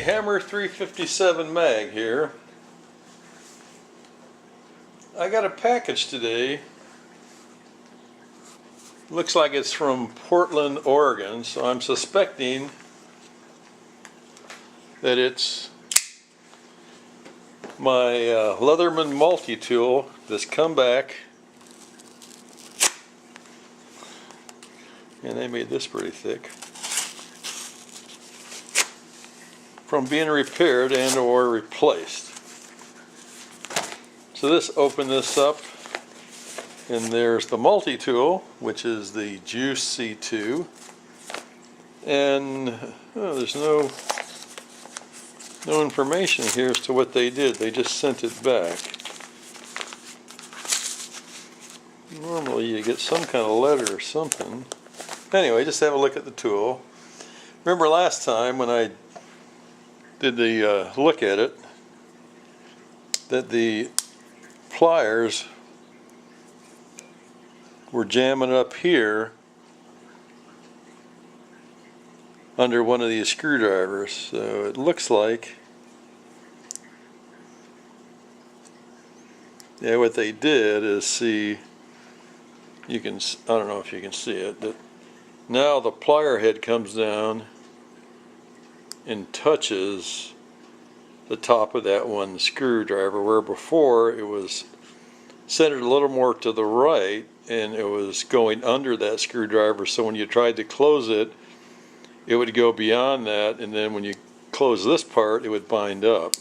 Hammer 357 mag here. I got a package today. Looks like it's from Portland, Oregon, so I'm suspecting that it's my Leatherman multi-tool that's come back. And they made this pretty thick. From being repaired and or replaced. So open this up, and there's the multi-tool, which is the Juice C2, and there's no information here as to what they did. They just sent it back. Normally you get some kind of letter or something. Anyway, just have a look at the tool. Remember last time when I did the look at it, that the pliers were jamming up here under one of these screwdrivers. So it looks like, yeah, what they did is see, you can, I don't know if you can see it, that now the plier head comes down and touches the top of that one screwdriver, where before it was centered a little more to the right and it was going under that screwdriver, so when you tried to close it, it would go beyond that, and then when you close this part, it would bind up.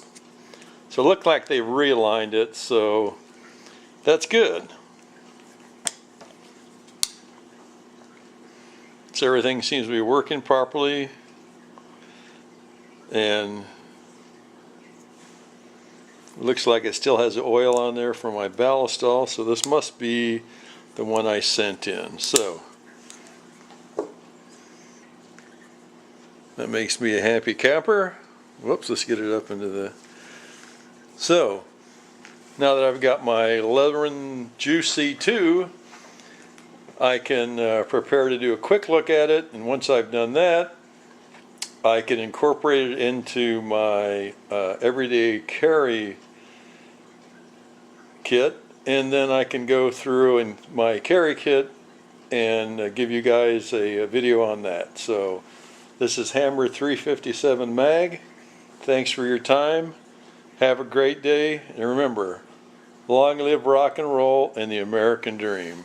So it looked like they realigned it, so that's good. So everything seems to be working properly. And it looks like it still has the oil on there for my ballistol, so this must be the one I sent in. So that makes me a happy camper. Whoops, let's get it up into the... So now that I've got my Leatherman Juice C2, I can prepare to do a quick look at it, and once I've done that, I can incorporate it into my everyday carry kit, and then I can go through in my carry kit and give you guys a video on that. So this is Hammer 357 mag. Thanks for your time. Have a great day, and remember, long live rock and roll and the American dream.